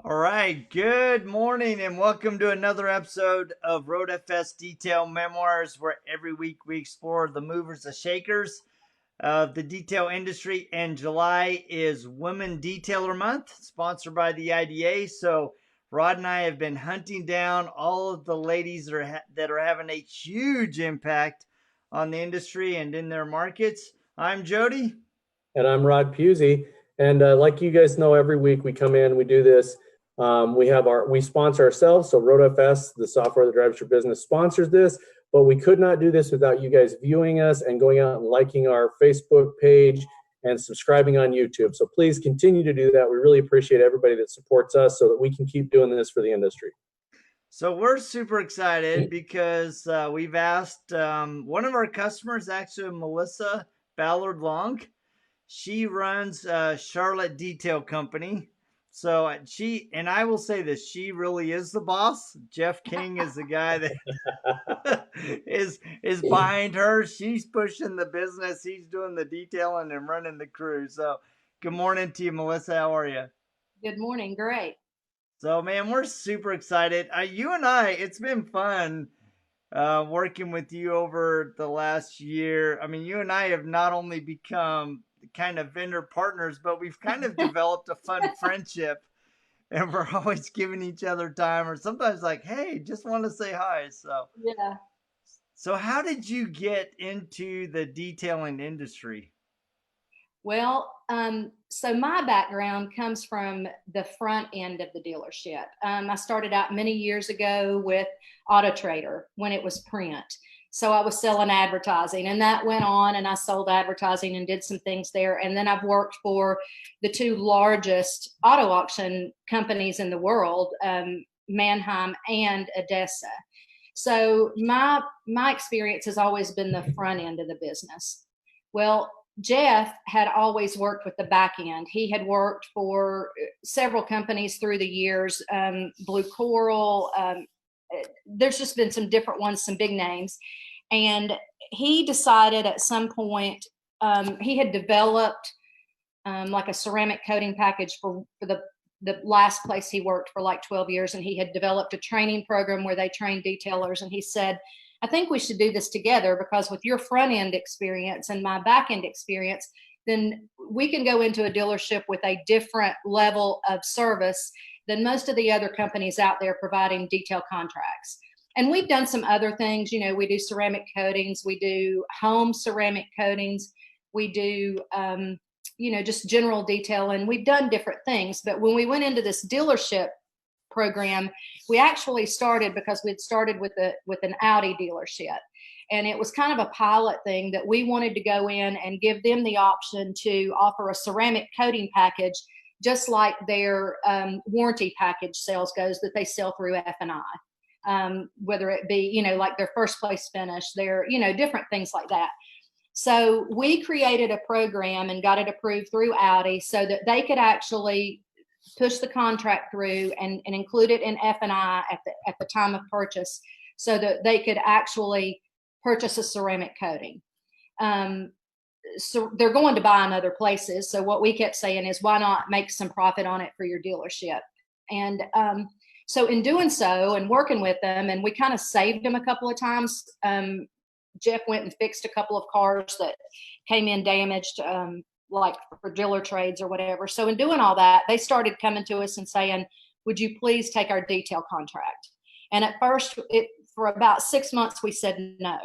All right, good morning and welcome to another episode of RoadFS Detail Memoirs, where every week we explore the movers and shakers of the detail industry. And July is Women Detailer Month, sponsored by the IDA. So Rod and I have been hunting down all of the ladies that are having a huge impact on the industry and in their markets. I'm Jody. And I'm Rod Pusey. And like you guys know, every week we come in, we do this. We sponsor ourselves. So RoadFS, the software that drives your business, sponsors this. But we could not do this without you guys viewing us and going out and liking our Facebook page and subscribing on YouTube. So please continue to do that. We really appreciate everybody that supports us so that we can keep doing this for the industry. So we're super excited because we've asked one of our customers, actually Melissa Ballard Long. She runs Charlotte Detail Company. So I will say this, she really is the boss. Jeff King is the guy that is behind her. She's pushing the business. He's doing the detailing and running the crew. So good morning to you, Melissa. How are you? Good morning. Great. So, man, we're super excited. You and I, it's been fun working with you over the last year. I mean, you and I have not only become kind of vendor partners, but we've kind of developed a fun friendship, and we're always giving each other time, or sometimes like, hey, just want to say hi. Yeah. So how did you get into the detailing industry? Well, so my background comes from the front end of the dealership. I started out many years ago with Auto Trader when it was print. So I was selling advertising, and that went on, and I sold advertising and did some things there. And then I've worked for the two largest auto auction companies in the world, Mannheim and Odessa. So my experience has always been the front end of the business. Well, Jeff had always worked with the back end. He had worked for several companies through the years, Blue Coral. There's just been some different ones, some big names. And he decided at some point, he had developed like a ceramic coating package for the last place he worked for like 12 years. And he had developed a training program where they trained detailers. And he said, I think we should do this together, because with your front end experience and my back end experience, then we can go into a dealership with a different level of service than most of the other companies out there providing detail contracts. And we've done some other things. You know, we do ceramic coatings, we do home ceramic coatings, we do, just general detail, and we've done different things. But when we went into this dealership program, we actually started because we'd started with an Audi dealership, and it was kind of a pilot thing that we wanted to go in and give them the option to offer a ceramic coating package, just like their warranty package sales goes that they sell through F&I, whether it be like their first place finish, their different things like that. So we created a program and got it approved through Audi so that they could actually push the contract through and include it in F&I at the time of purchase, so that they could actually purchase a ceramic coating. So they're going to buy in other places. So what we kept saying is, why not make some profit on it for your dealership? And so in doing so and working with them, and we kind of saved them a couple of times. Jeff went and fixed a couple of cars that came in damaged, like for dealer trades or whatever. So in doing all that, they started coming to us and saying, would you please take our detail contract? And at first, for about 6 months, we said no.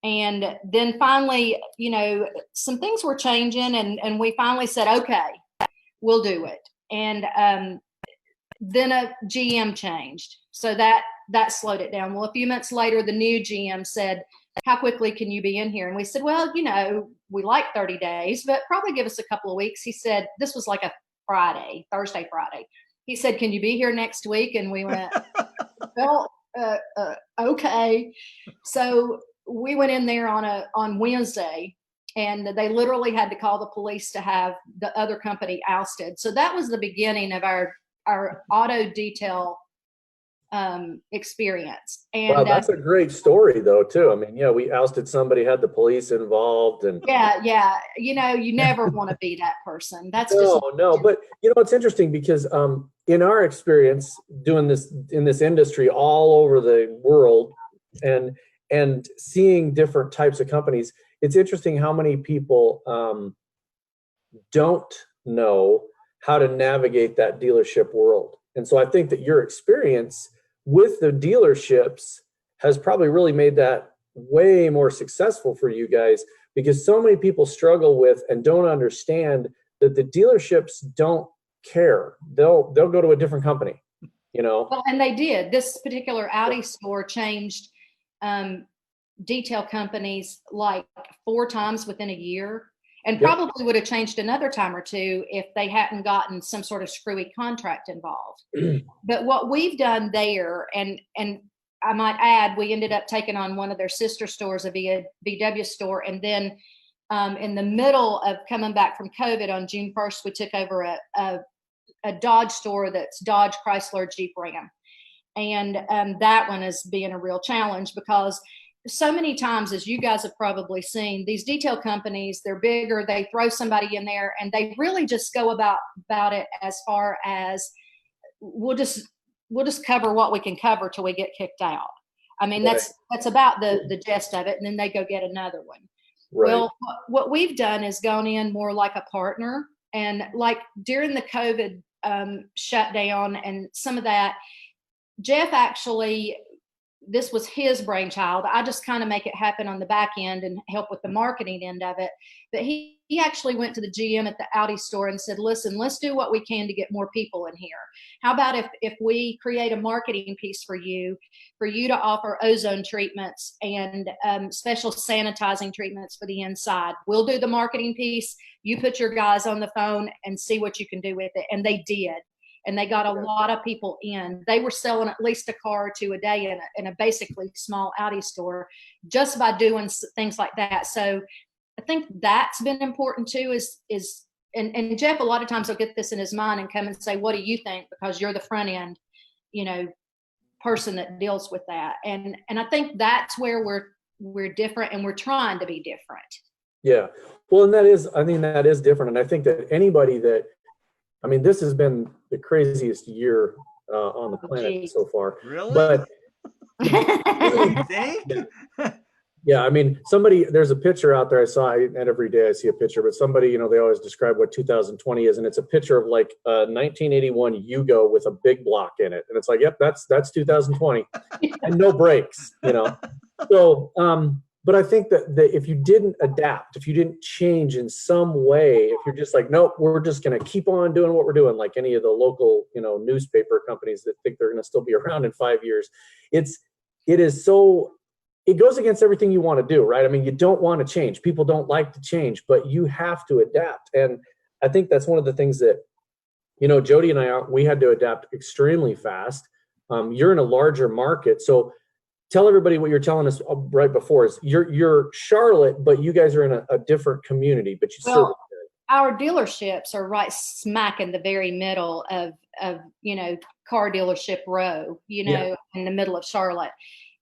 And then finally, some things were changing, and we finally said, okay, we'll do it. And then a GM changed. So that slowed it down. Well, a few months later, the new GM said, how quickly can you be in here? And we said, well, we like 30 days, but probably give us a couple of weeks. He said, this was like a Thursday, Friday. He said, can you be here next week? And we went, well, okay. So we went in there on Wednesday, and they literally had to call the police to have the other company ousted. So that was the beginning of our auto detail experience. Wow, And that's a great story though, too. I mean, yeah, we ousted somebody, had the police involved, and yeah, you know, you never want to be that person. That's just no. But you know, it's interesting because in our experience doing this in this industry all over the world, and seeing different types of companies, it's interesting how many people don't know how to navigate that dealership world. And so I think that your experience with the dealerships has probably really made that way more successful for you guys, because so many people struggle with and don't understand that the dealerships don't care. They'll go to a different company, you know. well, and they did. This particular Audi store changed detail companies like 4 times within a year, and probably would have changed another time or two if they hadn't gotten some sort of screwy contract involved. But what we've done there, and I might add, we ended up taking on one of their sister stores, a VW store, and then in the middle of coming back from COVID on June 1st, we took over a Dodge store that's Dodge, Chrysler, Jeep, Ram. And that one is being a real challenge, because so many times, as you guys have probably seen, these detail companies, they're bigger, they throw somebody in there, and they really just go about it as far as we'll just cover what we can cover till we get kicked out. I mean, Right. that's about the gist of it, and then they go get another one. Right. Well, what we've done is gone in more like a partner, and like during the COVID shutdown and some of that, Jeff actually, this was his brainchild. I just kind of make it happen on the back end and help with the marketing end of it. But he actually went to the GM at the Audi store and said, listen, let's do what we can to get more people in here. How about if we create a marketing piece for you to offer ozone treatments and special sanitizing treatments for the inside. We'll do the marketing piece. You put your guys on the phone and see what you can do with it. And they did. And they got a lot of people in. They were selling at least a car or two a day in a basically small Audi store just by doing things like that. So I think that's been important too, and Jeff, a lot of times will get this in his mind and come and say, what do you think? Because you're the front end, you know, person that deals with that. And I think that's where we're different, and we're trying to be different. Yeah. Well, and I think that is different. And I think that anybody that, I mean, this has been the craziest year on the planet so far. Really? But you think? yeah, I mean, there's a picture out there I saw, and every day I see a picture, but somebody, you know, they always describe what 2020 is, and it's a picture of like a 1981 Yugo with a big block in it. And it's like, yep, that's 2020 and no brakes, you know? So, but I think that if you didn't adapt, if you didn't change in some way, if you're just like, nope, we're just going to keep on doing what we're doing, like any of the local, you know, newspaper companies that think they're going to still be around in 5 years, it goes against everything you want to do, right? I mean, you don't want to change. People don't like to change, but you have to adapt. And I think that's one of the things that, you know, Jody and we had to adapt extremely fast. You're in a larger market, so tell everybody what you're telling us right before is you're Charlotte, but you guys are in a different community, but you serve. Our dealerships are right smack in the very middle of you know, car dealership row, you know, in the middle of Charlotte.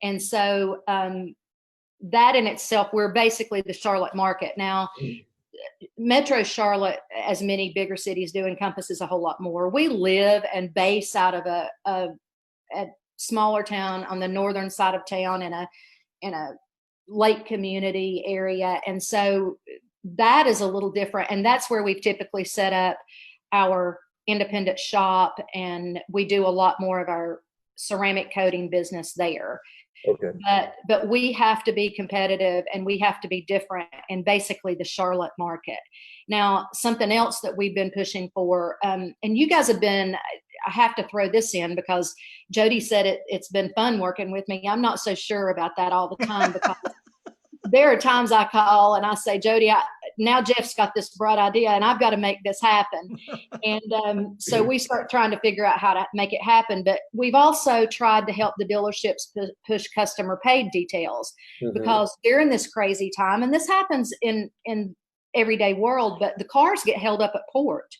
And so that in itself, we're basically the Charlotte market. Now, Metro Charlotte, as many bigger cities do, encompasses a whole lot more. We live and base out of a smaller town on the northern side of town in a lake community area, and so that is a little different, and that's where we've typically set up our independent shop, and we do a lot more of our ceramic coating business there. Okay. But we have to be competitive, and we have to be different in basically the Charlotte market. Now, something else that we've been pushing for, and you guys have been, I have to throw this in because Jody said it's been fun working with me. I'm not so sure about that all the time, because there are times I call and I say, Jody, now Jeff's got this bright idea and I've got to make this happen. And so we start trying to figure out how to make it happen. But we've also tried to help the dealerships push customer paid details, because during this crazy time, and this happens in everyday world, but the cars get held up at port.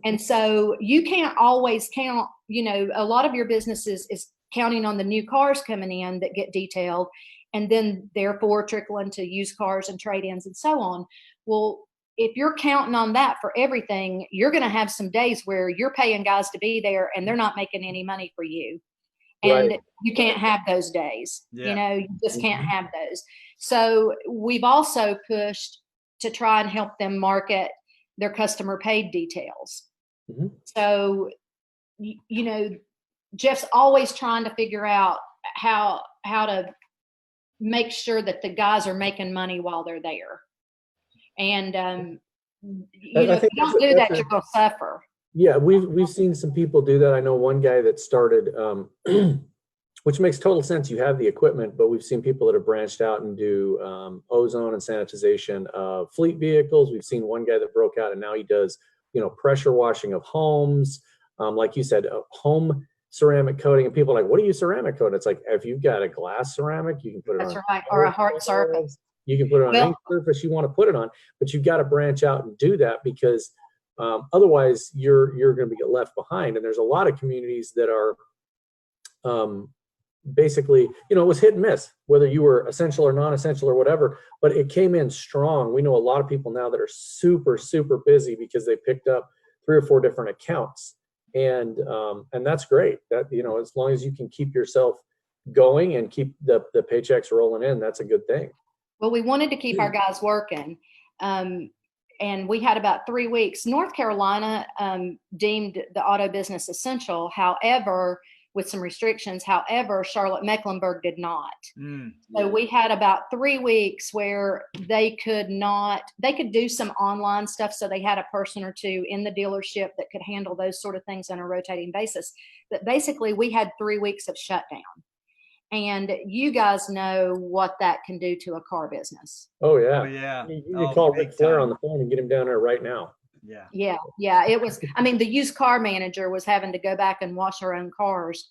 And so you can't always count, you know, a lot of your business is counting on the new cars coming in that get detailed, and then therefore trickling to used cars and trade-ins and so on. Well, if you're counting on that for everything, you're going to have some days where you're paying guys to be there and they're not making any money for you. And Right. you can't have those days. Yeah. You just can't have those. So we've also pushed to try and help them market their customer paid details. Mhm. So, Jeff's always trying to figure out how to make sure that the guys are making money while they're there. And if you don't do that, you're going to suffer. Yeah, we've seen some people do that. I know one guy that started, which makes total sense. You have the equipment, but we've seen people that have branched out and do ozone and sanitization of fleet vehicles. We've seen one guy that broke out and now he does, pressure washing of homes. Like you said, home ceramic coating, and people are like, what do you ceramic coat? It's like, if you've got a glass ceramic, you can put it on. That's right, or a hard surface. You can put it on any surface you want to put it on, but you've got to branch out and do that because otherwise you're going to get left behind. And there's a lot of communities that are basically, it was hit and miss, whether you were essential or non-essential or whatever, but it came in strong. We know a lot of people now that are super, super busy because they picked up 3 or 4 different accounts. And that's great. That, as long as you can keep yourself going and keep the paychecks rolling in, that's a good thing. Well, we wanted to keep our guys working. And we had about 3 weeks. North Carolina deemed the auto business essential, however, with some restrictions. However, Charlotte-Mecklenburg did not. So we had about 3 weeks where they could do some online stuff. So they had a person or two in the dealership that could handle those sort of things on a rotating basis. But basically, we had 3 weeks of shutdown. And you guys know what that can do to a car business. Oh, yeah. Oh, yeah. You can call Ric Flair on the phone and get him down there right now. Yeah. It was, the used car manager was having to go back and wash her own cars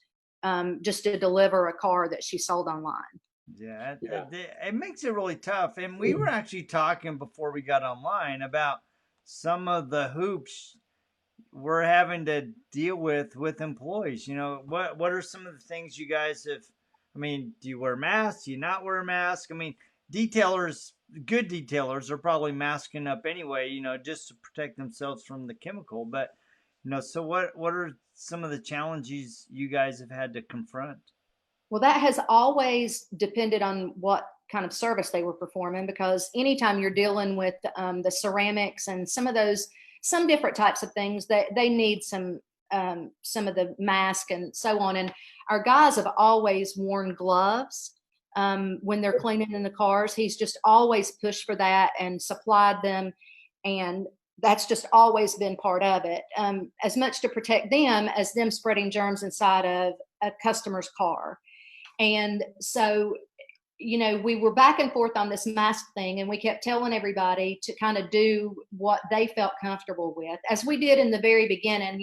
just to deliver a car that she sold online. Yeah. It makes it really tough. And we were actually talking before we got online about some of the hoops we're having to deal with employees. What are some of the things you guys have? Do you wear masks? Do you not wear a mask? Detailers, good detailers are probably masking up anyway, just to protect themselves from the chemical. But, so what are some of the challenges you guys have had to confront? Well, that has always depended on what kind of service they were performing, because anytime you're dealing with the ceramics and some different types of things, that they need some of the mask and so on. And our guys have always worn gloves when they're cleaning in the cars. He's just always pushed for that and supplied them. And that's just always been part of it, as much to protect them as them spreading germs inside of a customer's car. And so, we were back and forth on this mask thing, and we kept telling everybody to kind of do what they felt comfortable with, as we did in the very beginning.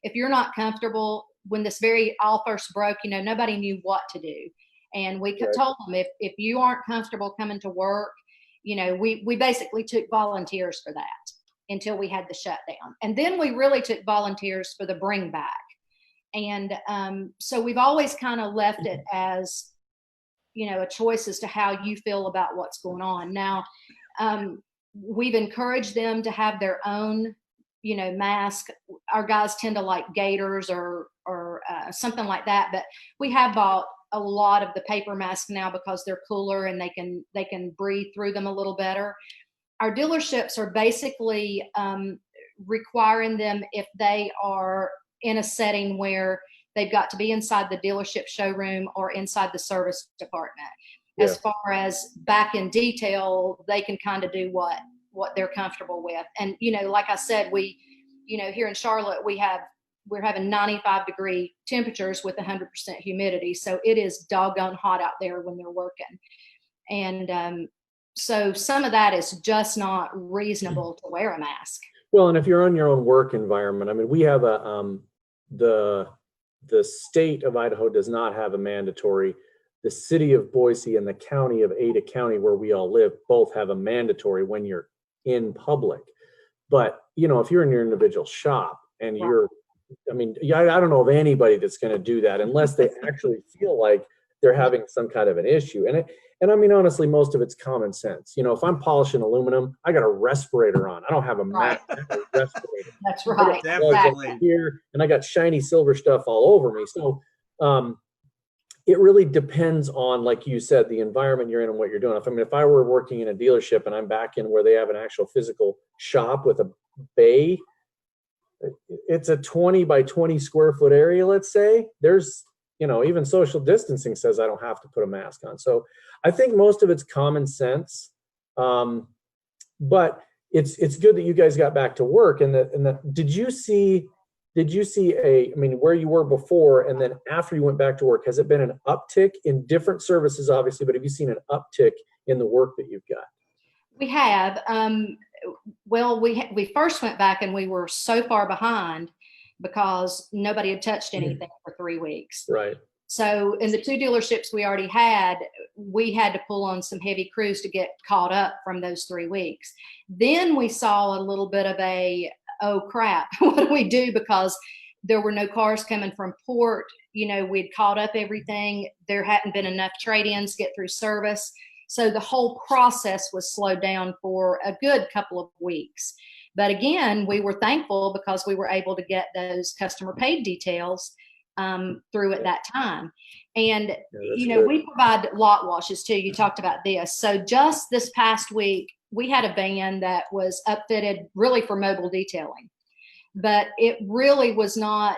If you're not comfortable, when this all first broke, nobody knew what to do. And we told them, if you aren't comfortable coming to work, we basically took volunteers for that until we had the shutdown. And then we really took volunteers for the bring back. And so we've always kind of left it as, a choice as to how you feel about what's going on. Now, we've encouraged them to have their own, mask. Our guys tend to like gaiters or something like that, but we have bought a lot of the paper masks now because they're cooler and they can breathe through them a little better. Our dealerships are basically requiring them, if they are in a setting where they've got to be inside the dealership showroom or inside the service department. Yeah. As far as back in detail, they can kind of do what they're comfortable with. And, like I said, we, here in Charlotte, we're having 95-degree temperatures with 100% humidity. So it is doggone hot out there when they're working. And so some of that is just not reasonable to wear a mask. Well, and if you're on your own work environment, we have the state of Idaho does not have a mandatory. The city of Boise and the county of Ada County, where we all live, both have a mandatory when you're in public. But, if you're in your individual shop and you're I mean, yeah, I don't know of anybody that's going to do that unless they actually feel like they're having some kind of an issue. And I mean, honestly, most of it's common sense. You know, if I'm polishing aluminum, I got a respirator on. I don't have a Right. mask, I have a respirator. That's I got right. gloves up Definitely. here, and I got shiny silver stuff all over me. So it really depends on, like you said, the environment you're in and what you're doing. If I were working in a dealership and I'm back in where they have an actual physical shop with a bay, it's a 20 by 20 square foot area, let's say. There's, you know, even social distancing says I don't have to put a mask on. So I think most of it's common sense. But it's good that you guys got back to work. And did you see I mean, where you were before and then after you went back to work, has it been an uptick in different services, obviously, but have you seen an uptick in the work that you've got? We have. Well, we first went back and we were so far behind because nobody had touched anything for 3 weeks. Right. So in the 2 dealerships we already had, we had to pull on some heavy crews to get caught up from those 3 weeks. Then we saw a little bit of oh crap, what do we do? Because there were no cars coming from port. You know, we'd caught up everything. There hadn't been enough trade-ins get through service. So the whole process was slowed down for a good couple of weeks. But again, we were thankful because we were able to get those customer paid details through at that time. And, you know, good. we provide lot washes too. You talked about this. So just this past week, we had a van that was upfitted really for mobile detailing, but it really was not,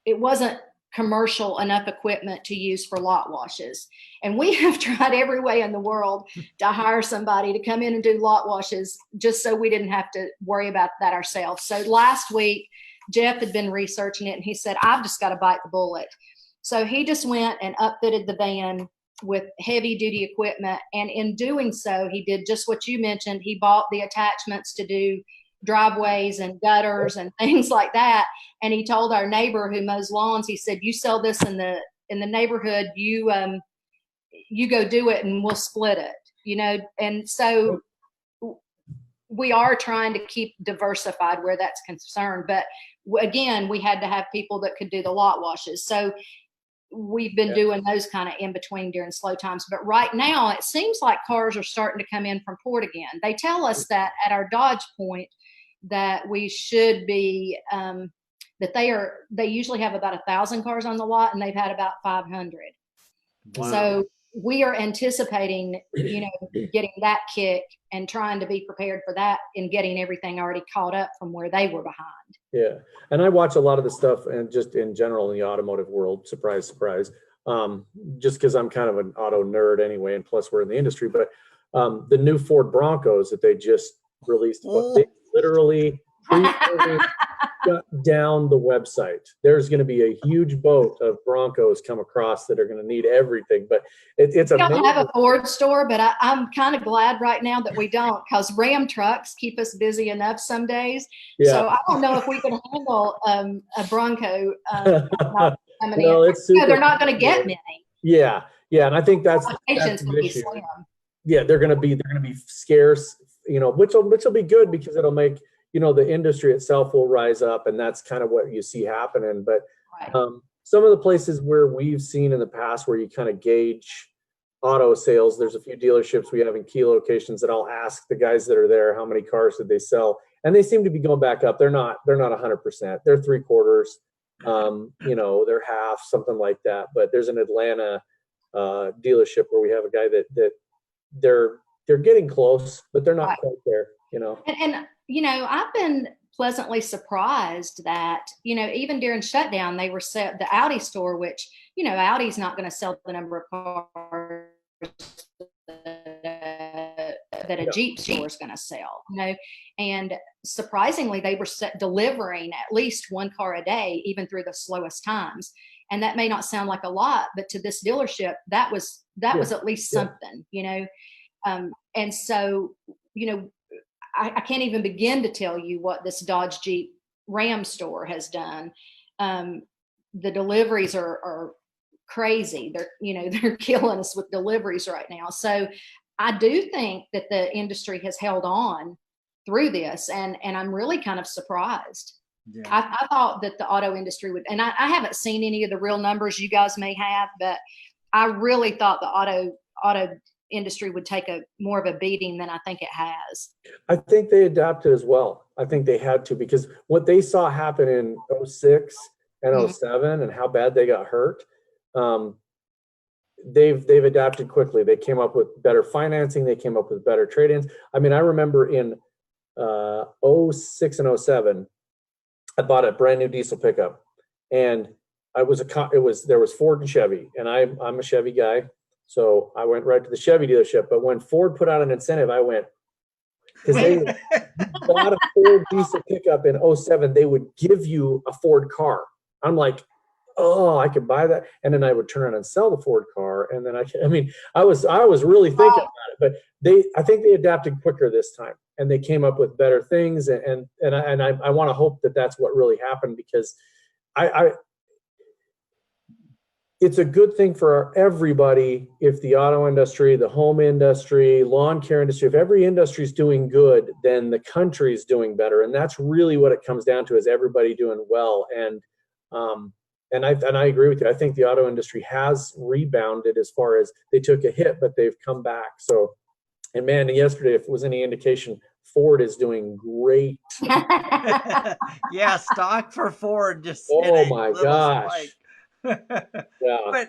it wasn't commercial enough equipment to use for lot washes. And we have tried every way in the world to hire somebody to come in and do lot washes just so we didn't have to worry about that ourselves. So last week, Jeff had been researching it and he said, I've just got to bite the bullet. So he just went and upfitted the van with heavy duty equipment. And in doing so, he did just what you mentioned. He bought the attachments to do driveways and gutters and things like that. And he told our neighbor who mows lawns, he said, you sell this in the neighborhood, you go do it and we'll split it, you know? And so we are trying to keep diversified where that's concerned. But again, we had to have people that could do the lot washes. So we've been doing those kind of in between during slow times. But right now, it seems like cars are starting to come in from port again. They tell us that at our Dodge point that we should be, that they usually have about 1,000 cars on the lot and they've had about 500. Wow. So we are anticipating, you know, getting that kick and trying to be prepared for that and getting everything already caught up from where they were behind. Yeah. And I watch a lot of the stuff and just in general in the automotive world, surprise, surprise, just because I'm kind of an auto nerd anyway, and plus we're in the industry, but the new Ford Broncos that they just released, they literally shut down the website. There's going to be a huge boat of Broncos come across that are going to need everything, but it's we don't have a Ford store, but I'm kind of glad right now that we don't, because Ram trucks keep us busy enough some days. Yeah. So I don't know if we can handle a Bronco. Well, it's super, they're not going to get many. Yeah, and I think that's the issue. Yeah, they're going to be scarce, you know, which will be good because it'll make, you know, the industry itself will rise up, and that's kind of what you see happening. But some of the places where we've seen in the past where you kind of gauge auto sales, there's a few dealerships we have in key locations that I'll ask the guys that are there, how many cars did they sell? And they seem to be going back up. They're not 100%. They're 3/4. You know, they're half, something like that. But there's an Atlanta dealership where we have a guy that they're getting close, but they're not quite there, you know. And you know, I've been pleasantly surprised that, you know, even during shutdown, they were set the Audi store, which, you know, Audi's not going to sell the number of cars that a Jeep store is going to sell, you know. And surprisingly, they were delivering at least 1 car a day, even through the slowest times. And that may not sound like a lot, but to this dealership, that was at least something, you know. And so, you know, I can't even begin to tell you what this Dodge Jeep Ram store has done. The deliveries are crazy. They're killing us with deliveries right now. So I do think that the industry has held on through this, and I'm really kind of surprised. Yeah. I thought that the auto industry would, and I haven't seen any of the real numbers you guys may have, but I really thought the auto industry would take a more of a beating than I think it has. I think they adapted as well. I think they had to, because what they saw happen in 06 and 07 and how bad they got hurt, they've adapted quickly. They came up with better financing. They came up with better trade-ins. I mean, I remember in 06 and 07, I bought a brand new diesel pickup, and there was Ford and Chevy, and I'm a Chevy guy, so I went right to the Chevy dealership. But when Ford put out an incentive, I went, because they bought a Ford diesel pickup in 07, they would give you a Ford car. I'm like, oh, I could buy that, and then I would turn around and sell the Ford car, and then I was really thinking about it, but I think they adapted quicker this time, and they came up with better things, and I want to hope that that's what really happened, because it's a good thing for everybody if the auto industry, the home industry, lawn care industry, if every industry is doing good, then the country is doing better, and that's really what it comes down to, is everybody doing well. And I agree with you. I think the auto industry has rebounded, as far as they took a hit, but they've come back. So, and man, yesterday, if it was any indication, Ford is doing great. Yeah, stock for Ford just oh my gosh. Yeah.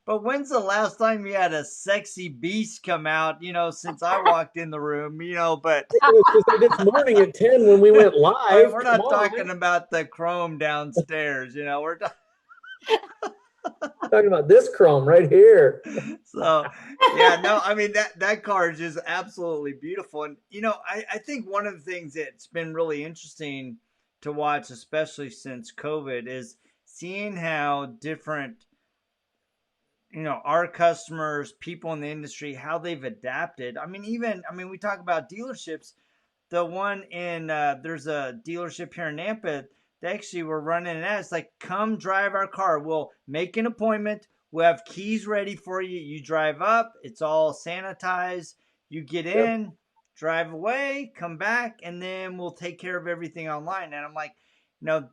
But when's the last time you had a sexy beast come out, since I walked in the room, but it was just this morning at 10 when we went live. We're not talking about the chrome downstairs, we're talking about this chrome right here. So yeah, no, I mean, that car is just absolutely beautiful. And I think one of the things that's been really interesting to watch, especially since COVID, is seeing how different, our customers, people in the industry, how they've adapted. I mean, we talk about dealerships. The one in there's a dealership here in Nampa. They actually were running an ad. It's like, come drive our car. We'll make an appointment. We'll have keys ready for you. You drive up. It's all sanitized. You get in, drive away, come back, and then we'll take care of everything online. And I'm like,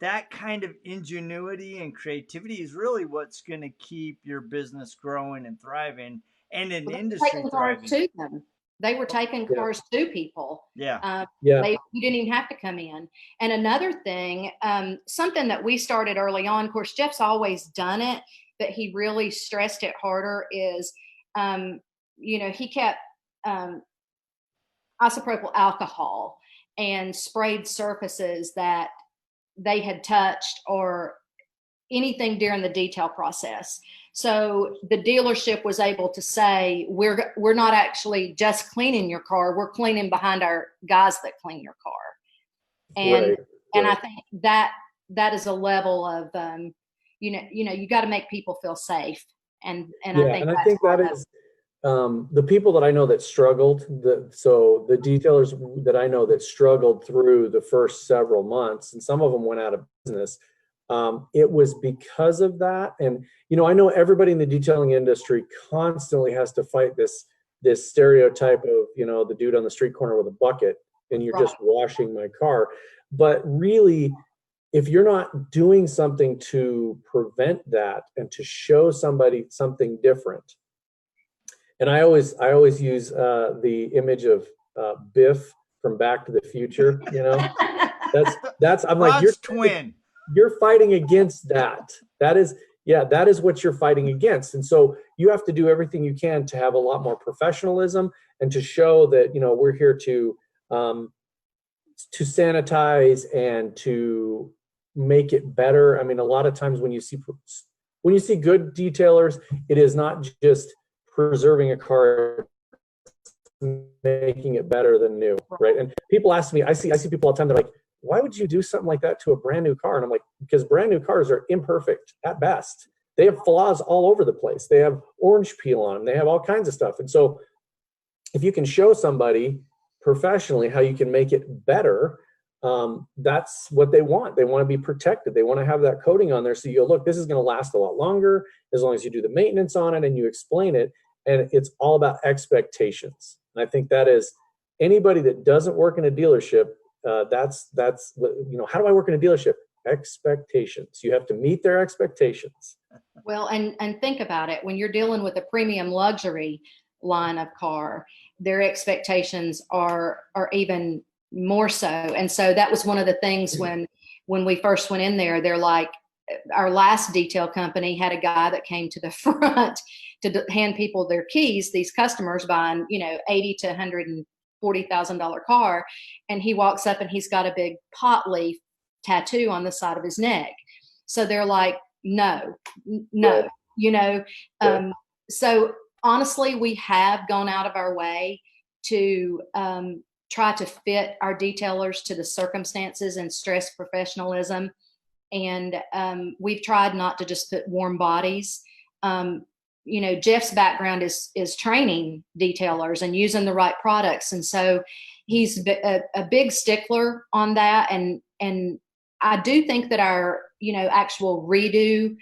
that kind of ingenuity and creativity is really what's going to keep your business growing and thriving, and an industry thriving. To them. They were taking cars to people. Yeah. You didn't even have to come in. And another thing, something that we started early on, of course, Jeff's always done it, but he really stressed it harder, is, he kept isopropyl alcohol and sprayed surfaces that they had touched or anything during the detail process. So the dealership was able to say, we're not actually just cleaning your car, we're cleaning behind our guys that clean your car. And and I think that is a level of you got to make people feel safe. And I think that is the people that I know that struggled, the detailers that I know that struggled through the first several months, and some of them went out of business. It was because of that. And, I know everybody in the detailing industry constantly has to fight this stereotype of, the dude on the street corner with a bucket and you're just washing my car. But really, if you're not doing something to prevent that and to show somebody something different. And I always use the image of Biff from Back to the Future, that's I'm Rod's like, you're twin. You're fighting against that. That is what you're fighting against. And so you have to do everything you can to have a lot more professionalism and to show that, we're here to sanitize and to make it better. I mean, a lot of times when you see good detailers, it is not just preserving a car, making it better than new, right? And people ask me, I see people all the time, they're like, why would you do something like that to a brand new car? And I'm like, because brand new cars are imperfect at best. They have flaws all over the place. They have orange peel on them. They have all kinds of stuff. And so if you can show somebody professionally how you can make it better, that's what they want. They want to be protected. They want to have that coating on there. So you go, look, this is going to last a lot longer as long as you do the maintenance on it and you explain it. And it's all about expectations. And I think that is, anybody that doesn't work in a dealership that's how do I work in a dealership? Expectations. You have to meet their expectations. Well, and think about it. When you're dealing with a premium luxury line of car, their expectations are even more so. And so that was one of the things when we first went in there, they're like, our last detail company had a guy that came to the front to hand people their keys, these customers buying, $80,000 to $140,000 car. And he walks up and he's got a big pot leaf tattoo on the side of his neck. So they're like, no. So honestly, we have gone out of our way to try to fit our detailers to the circumstances and stress professionalism. And we've tried not to just put warm bodies. Jeff's background is training detailers and using the right products. And so he's a big stickler on that. And I do think that our, actual redo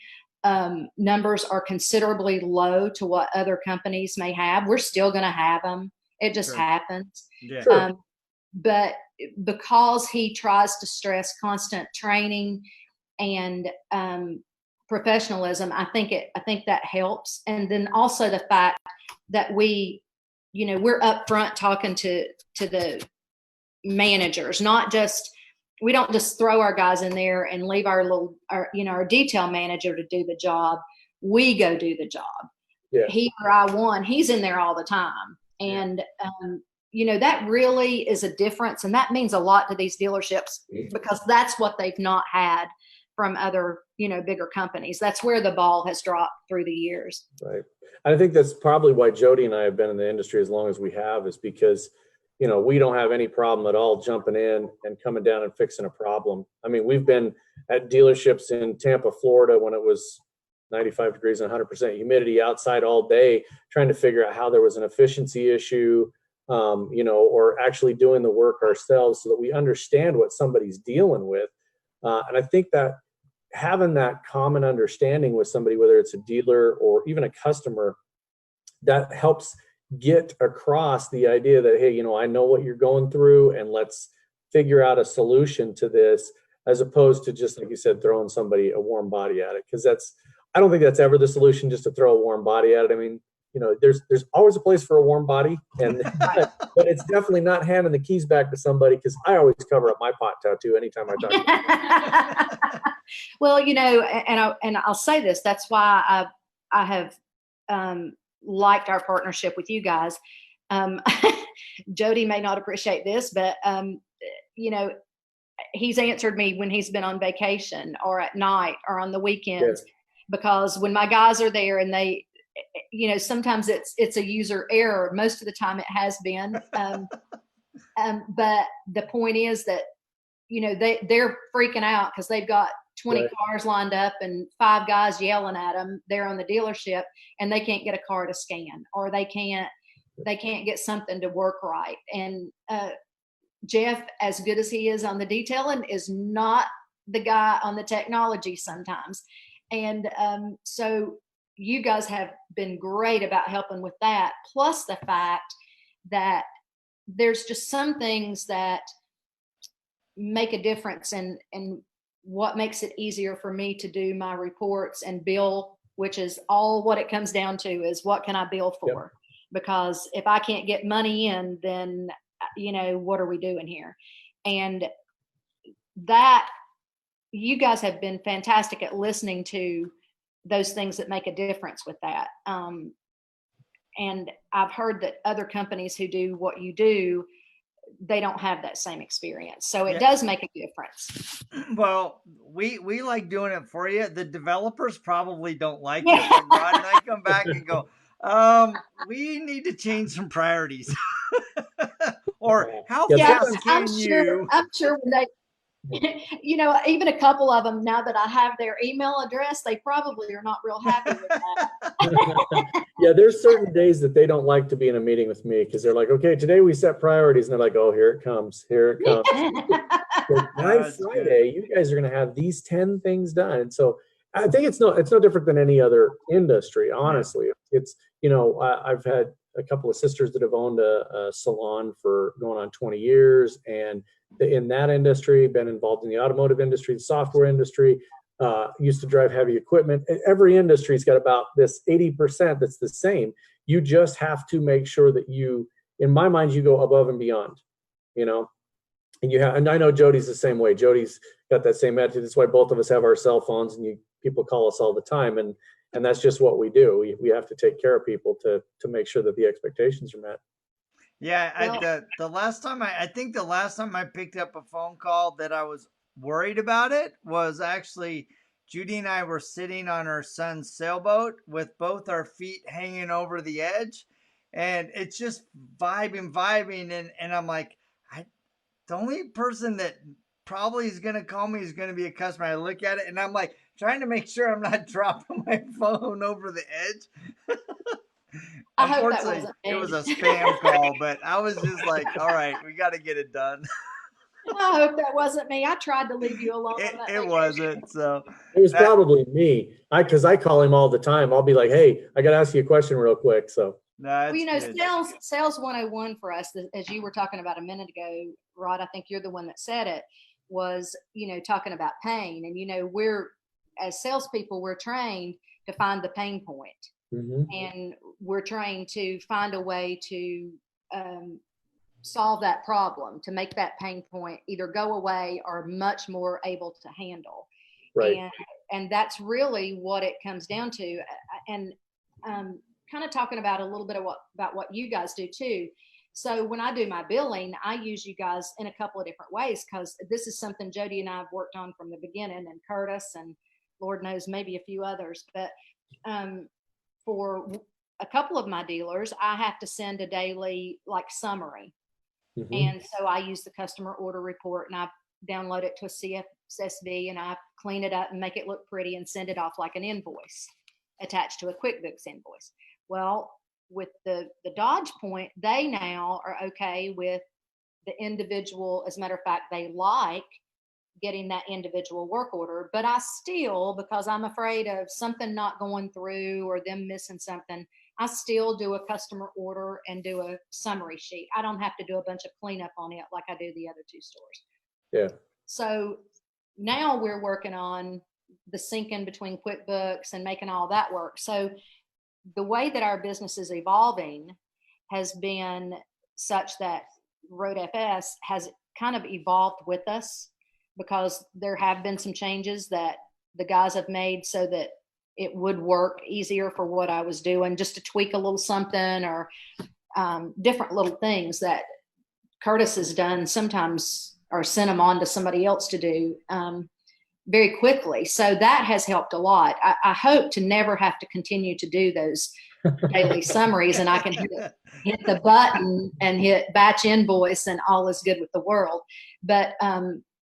numbers are considerably low to what other companies may have. We're still going to have them. It just happens. Yeah. But because he tries to stress constant training and professionalism, I think that helps. And then also the fact that we're upfront talking to the managers, we don't just throw our guys in there and leave our detail manager to do the job. We go do the job. Yeah. He or I he's in there all the time. And, that really is a difference. And that means a lot to these dealerships because that's what they've not had from other, bigger companies. That's where the ball has dropped through the years. Right. I think that's probably why Jody and I have been in the industry as long as we have, is because we don't have any problem at all jumping in and coming down and fixing a problem. I mean, we've been at dealerships in Tampa, Florida, when it was 95 degrees and 100% humidity outside all day, trying to figure out how there was an efficiency issue, or actually doing the work ourselves so that we understand what somebody's dealing with. And I think that having that common understanding with somebody, whether it's a dealer or even a customer, that helps get across the idea that, hey, I know what you're going through and let's figure out a solution to this, as opposed to just, like you said, throwing somebody a warm body at it. Because I don't think that's ever the solution, just to throw a warm body at it. I mean, there's always a place for a warm body, and but it's definitely not handing the keys back to somebody, because I always cover up my pot tattoo anytime I talk to them. Well, and I'll say this, that's why I have liked our partnership with you guys. Jody may not appreciate this, but he's answered me when he's been on vacation or at night or on the weekends, because when my guys are there and they, sometimes it's a user error. Most of the time it has been. But the point is that, they're freaking out because they've got 20 cars lined up and 5 guys yelling at them there on the dealership, and they can't get a car to scan, or they can't get something to work right. And Jeff, as good as he is on the detailing, is not the guy on the technology sometimes. And so you guys have been great about helping with that. Plus the fact that there's just some things that make a difference in what makes it easier for me to do my reports and bill, which is all what it comes down to, is what can I bill for? Because if I can't get money in, then, what are we doing here? And that, you guys have been fantastic at listening to those things that make a difference with that. And I've heard that other companies who do what you do, they don't have that same experience. So it does make a difference. Well, we like doing it for you. The developers probably don't like it. When Rod and I come back and go, we need to change some priorities. Or how fast can you? I'm sure when they, even a couple of them, now that I have their email address, they probably are not real happy with that. Yeah, there's certain days that they don't like to be in a meeting with me, because they're like, okay, today we set priorities, and they're like, oh, here it comes. By Friday, you guys are going to have these 10 things done. And so I think it's no different than any other industry, honestly. It's, I've had a couple of sisters that have owned a salon for going on 20 years. And in that industry, been involved in the automotive industry, the software industry, used to drive heavy equipment. Every industry's got about this 80% that's the same. You just have to make sure that you, in my mind, you go above and beyond, you know. And I know Jody's the same way. Jody's got that same attitude. That's why both of us have our cell phones, and people call us all the time, and that's just what we do. We have to take care of people to make sure that the expectations are met. Yeah, the last time I think the last time I picked up a phone call that I was worried about it was actually Judy and I were sitting on our son's sailboat with both our feet hanging over the edge, and it's just vibing, and I'm like, the only person that probably is going to call me is going to be a customer. I look at it and I'm like trying to make sure I'm not dropping my phone over the edge. I hope that Unfortunately, wasn't it was a me. spam call, but I was just like, all right, we got to get it done. I hope that wasn't me. I tried to leave you alone on that It vacation. wasn't. So it was probably me. Because I call him all the time. I'll be like, hey, I got to ask you a question real quick. So. Well, sales 101 for us, as you were talking about a minute ago, Rod, I think you're the one that said it, was, talking about pain. And, we're, as salespeople, we're trained to find the pain point. Mm-hmm. And we're trained to find a way to solve that problem, to make that pain point either go away or much more able to handle. Right. And that's really what it comes down to. And kind of talking about a little bit about what you guys do too. So when I do my billing, I use you guys in a couple of different ways, because this is something Jody and I have worked on from the beginning, and Curtis, and Lord knows maybe a few others. But for a couple of my dealers, I have to send a daily summary. Mm-hmm. And so I use the customer order report, and I download it to a CSV, and I clean it up and make it look pretty and send it off like an invoice attached to a QuickBooks invoice. Well, with the Dodge point, they now are okay with the individual. As a matter of fact, they like getting that individual work order, but I still, because I'm afraid of something not going through or them missing something, I still do a customer order and do a summary sheet. I don't have to do a bunch of cleanup on it like I do the other two stores. Yeah. So now we're working on the syncing between QuickBooks and making all that work. So the way that our business is evolving has been such that RoadFS has kind of evolved with us, because there have been some changes that the guys have made so that it would work easier for what I was doing, just to tweak a little something, or different little things that Curtis has done sometimes, or sent them on to somebody else to do very quickly. So that has helped a lot. I hope to never have to continue to do those daily summaries, and I can hit the button and hit batch invoice and all is good with the world. But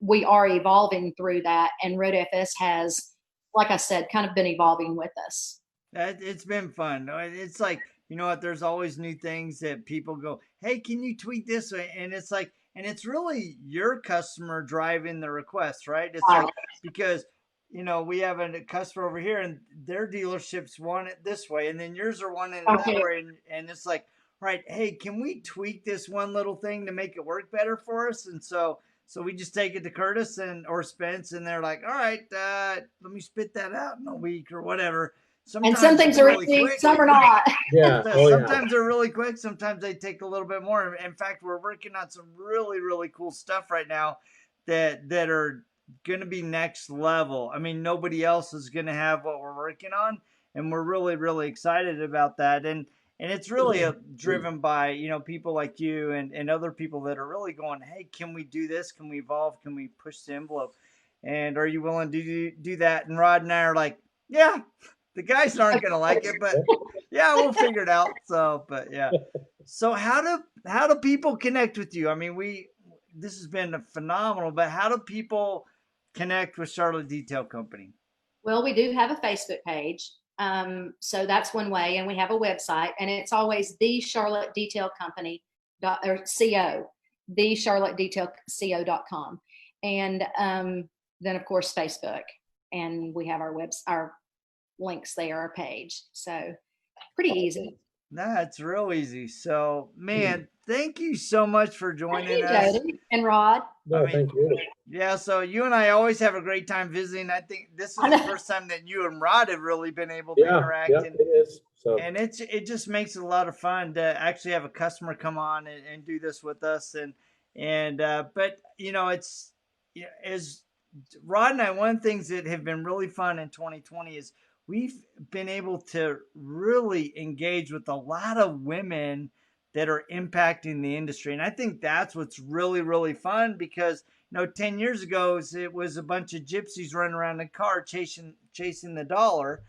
we are evolving through that, and RoadFS has, like I said, kind of been evolving with us. It's been fun. It's like, you know what, there's always new things that people go, hey, can you tweak this way? And it's like, and it's really your customer driving the request, right? It's like, because, we have a customer over here and their dealerships want it this way, and then yours are wanting it that way. And it's like, right, hey, can we tweak this one little thing to make it work better for us? And so we just take it to Curtis or Spence, and they're like, all right, let me spit that out in a week or whatever. Sometimes, and some things are really quick, some are not. Yeah. Sometimes they're really quick. Sometimes they take a little bit more. In fact, we're working on some really, really cool stuff right now that are going to be next level. I mean, nobody else is going to have what we're working on, and we're really, really excited about that. And it's really driven by, people like you and other people that are really going, hey, can we do this? Can we evolve? Can we push the envelope? And are you willing to do that? And Rod and I are like, yeah. The guys aren't going to like it, but yeah, we'll figure it out. So, but yeah. So how do people connect with you? I mean, this has been phenomenal, but how do people connect with Charlotte Detail Company? Well, we do have a Facebook page. So that's one way, and we have a website, and it's always the Charlotte Detail Company or CO, the charlottedetailco.com. And then of course Facebook, and we have our links there, our page. So pretty easy. Nah, it's real easy. So, man, thank you so much for Thank joining you, us. Jody and Rod. I No, mean, thank you. yeah, so you and I always have a great time visiting. I think this is I the know. first time that you and Rod have really been able to Yeah, interact, yeah, it is. So and it just makes it a lot of fun to actually have a customer come on and do this with us. And but you know, it's, you know, as Rod and I, one of the things that have been really fun in 2020 is we've been able to really engage with a lot of women that are impacting the industry. And I think that's what's really, really fun because, you know, 10 years ago, it was a bunch of gypsies running around in a car chasing the dollar.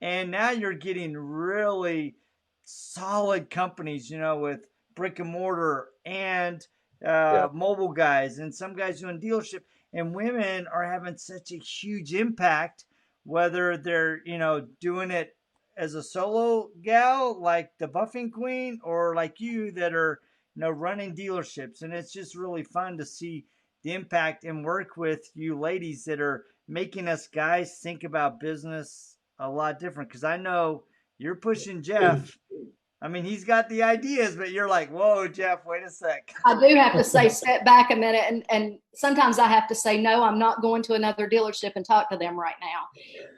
And now you're getting really solid companies, you know, with brick and mortar and yeah, mobile guys and some guys doing dealership, and women are having such a huge impact, whether they're, you know, doing it as a solo gal like the buffing queen or like you that are, you know, running dealerships. And it's just really fun to see the impact and work with you ladies that are making us guys think about business a lot different, because I know you're pushing Jeff. I mean, he's got the ideas, but you're like, whoa, Jeff, wait a sec. I do have to say, step back a minute. And sometimes I have to say, no, I'm not going to another dealership and talk to them right now.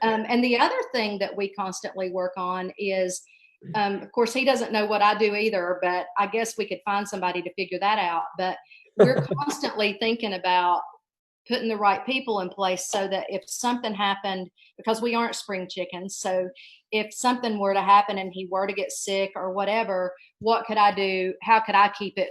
And the other thing that we constantly work on is, of course, he doesn't know what I do either, but I guess we could find somebody to figure that out. But we're constantly thinking about putting the right people in place so that if something happened, because we aren't spring chickens, so if something were to happen and he were to get sick or whatever, what could I do? How could I keep it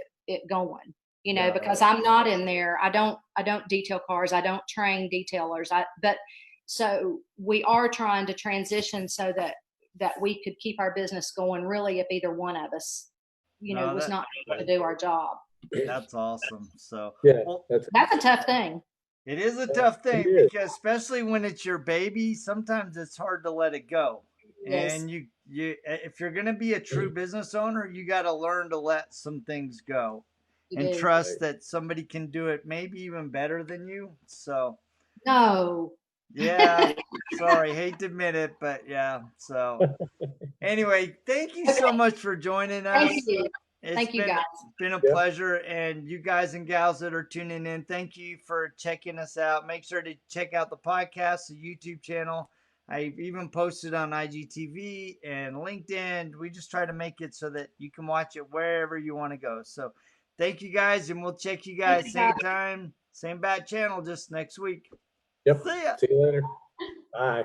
going? You know, Yeah, because right. I'm not in there. I don't detail cars. I don't train detailers. But so we are trying to transition so that we could keep our business going really if either one of us, you know, No, was not able to do our job. that's awesome. So, yeah, well, that's That's a tough thing. it is a tough it thing is. because especially when it's your baby, sometimes it's hard to let it go. Yes, And you if you're going to be a true business owner, you got to learn to let some things go you and do. trust that somebody can do it maybe even better than you. So, No. yeah, sorry, hate to admit it, but yeah. So, anyway, thank you Okay. so much for joining Thank us. you. It's Thank you, guys. been a Yeah, pleasure, and you guys and gals that are tuning in, thank you for checking us out. Make sure to check out the podcast, the YouTube channel. I even posted on IGTV and LinkedIn. We just try to make it so that you can watch it wherever you want to go. So, thank you guys, and we'll check you Thank guys you, same guys. time, same bad channel, just next week. yep. See ya. See you later. Bye.